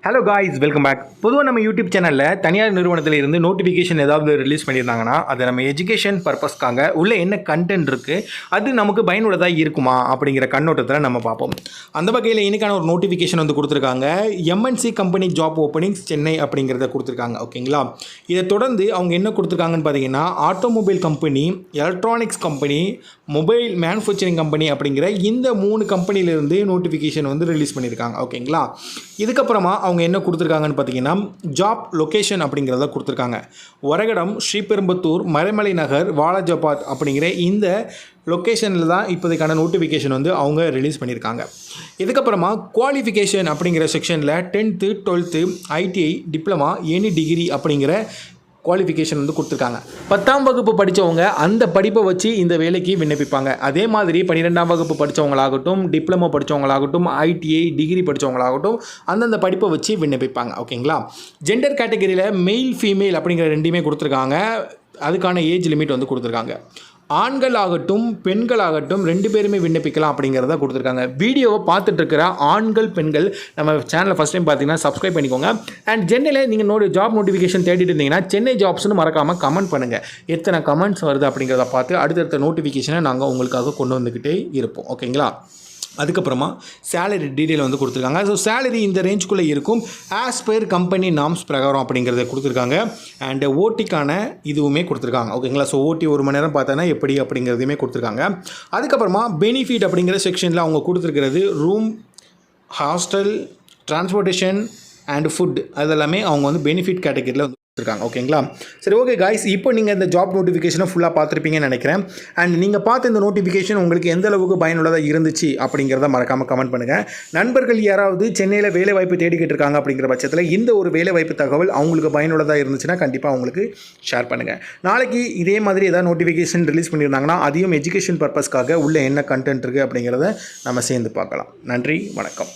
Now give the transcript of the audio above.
Hello guys, welcome back. பொதுவாக நம்ம YouTube சேனலில் தனியார் நிறுவனத்தில் இருந்து நோட்டிஃபிகேஷன் ஏதாவது ரிலீஸ் பண்ணியிருந்தாங்கன்னா அது நம்ம எஜுகேஷன் பர்பஸ்க்காக உள்ள என்ன கண்டென்ட் இருக்குது, அது நமக்கு பயனுள்ளதாக இருக்குமா அப்படிங்கிற கண்ணோட்டத்தில் நம்ம பார்ப்போம். அந்த வகையில் இன்றைக்கான ஒரு நோட்டிஃபிகேஷன் வந்து கொடுத்துருக்காங்க. MNC company job openings Chennai அப்படிங்கிறத கொடுத்துருக்காங்க. ஓகேங்களா, இதை தொடர்ந்து அவங்க என்ன கொடுத்துருக்காங்கன்னு பார்த்தீங்கன்னா, automobile company, electronics company, mobile manufacturing company அப்படிங்கிற இந்த 3 கம்பெனியிலேருந்து நோட்டிஃபிகேஷன் வந்து ரிலீஸ் பண்ணியிருக்காங்க. ஓகேங்களா, இதுக்கப்புறமா அவங்க என்ன கொடுத்துருக்காங்கன்னு பார்த்தீங்கன்னா, ஜாப் லொக்கேஷன் அப்படிங்கிறத கொடுத்துருக்காங்க. ஒரகடம், ஸ்ரீபெரும்புத்தூர், மறைமலை நகர், வாலாஜாபாத் அப்படிங்கிற இந்த லொக்கேஷனில் தான் இப்போதைக்கான நோட்டிஃபிகேஷன் வந்து அவங்க ரிலீஸ் பண்ணியிருக்காங்க. இதுக்கப்புறமா குவாலிஃபிகேஷன் அப்படிங்கிற செக்ஷனில் 10th 12th ITI, diploma, any degree அப்படிங்கிற குவாலிஃபிகேஷன் வந்து கொடுத்துருக்காங்க. 10ஆம் வகுப்பு படித்தவங்க அந்த படிப்பை வச்சு இந்த வேலைக்கு விண்ணப்பிப்பாங்க. அதே மாதிரி 12ஆம் வகுப்பு படித்தவங்களாகட்டும், டிப்ளமோ படித்தவங்களாகட்டும், ஐடிஐ டிகிரி படித்தவங்களாகட்டும் அந்தந்த படிப்பை வச்சு விண்ணப்பிப்பாங்க. ஓகேங்களா, ஜெண்டர் கேட்டகரியில் மெயில் ஃபீமேல் அப்படிங்கிற ரெண்டுமே கொடுத்துருக்காங்க. அதுக்கான ஏஜ் லிமிட் வந்து கொடுத்துருக்காங்க. ஆண்கள் ஆகட்டும் பெண்களாகட்டும் 2 பேருமே விண்ணப்பிக்கலாம் அப்படிங்கிறத கொடுத்துருக்காங்க. வீடியோவை பார்த்துட்டு இருக்கிற ஆண்கள் பெண்கள் நம்ம சேனலை ஃபஸ்ட் டைம் பார்த்தீங்கன்னா சப்ஸ்கிரைப் பண்ணிக்கோங்க. அண்ட் சென்னையில் நீங்கள் ஜாப் நோட்டிஃபிகேஷன் தேடிட்டு இருந்தீங்கன்னா சென்னை ஜாப்ஸ்னு மறக்காமல் கமெண்ட் பண்ணுங்கள். எத்தனை கமெண்ட்ஸ் வருது அப்படிங்கிறத பார்த்து அடுத்தடுத்த நோட்டிஃபிகேஷனை நாங்கள் உங்களுக்காக கொண்டு வந்துக்கிட்டே இருப்போம். ஓகேங்களா, அதுக்கப்புறமா சேலரி டீட்டெயில் வந்து கொடுத்துருக்காங்க. ஸோ சேலரி இந்த ரேஞ்சுக்குள்ளே இருக்கும் ஆஸ் பெர் கம்பெனி நாம்ஸ் பிரகாரம் அப்படிங்கிறத கொடுத்துருக்காங்க. அண்ட் ஓட்டிக்கான இதுவுமே கொடுத்துருக்காங்க. ஓகேங்களா, ஸோ ஓட்டி 1 மணி நேரம் பார்த்தோன்னா எப்படி அப்படிங்கிறதையுமே கொடுத்துருக்காங்க. அதுக்கப்புறமா பெனிஃபிட் அப்படிங்கிற செக்ஷனில் அவங்க கொடுத்துருக்கிறது room, hostel, transportation and food அதெல்லாமே அவங்க வந்து பெனிஃபிட் கேட்டகரியில் வந்து இருக்காங்க. ஓகேங்களா, சரி, ஓகே காய்ஸ், இப்போ நீங்கள் இந்த ஜாப் நோட்டிஃபிகேஷனை ஃபுல்லாக பார்த்துருப்பீங்கன்னு நினைக்கிறேன். அண்ட் நீங்கள் பார்த்த இந்த நோட்டிஃபிகேஷன் உங்களுக்கு எந்த அளவுக்கு பயனுள்ளதாக இருந்துச்சு அப்படிங்கிறத மறக்காமல் கமெண்ட் பண்ணுங்கள். நண்பர்கள் யாராவது சென்னையில் வேலை வாய்ப்பு தேடிக்கிட்டு இருக்காங்க அப்படிங்கிற பட்சத்தில் இந்த ஒரு வேலை வாய்ப்பு தகவல் அவங்களுக்கு பயனுள்ளதாக இருந்துச்சுன்னா கண்டிப்பாக அவங்களுக்கு ஷேர் பண்ணுங்கள். நாளைக்கு இதே மாதிரி ஏதாவது நோட்டிஃபிகேஷன் ரிலீஸ் பண்ணியிருந்தாங்கன்னா அதையும் எஜுகேஷன் பர்பஸ்க்காக உள்ள என்ன கண்டென்ட் இருக்குது அப்படிங்கிறத நம்ம சேர்ந்து பார்க்கலாம். நன்றி, வணக்கம்.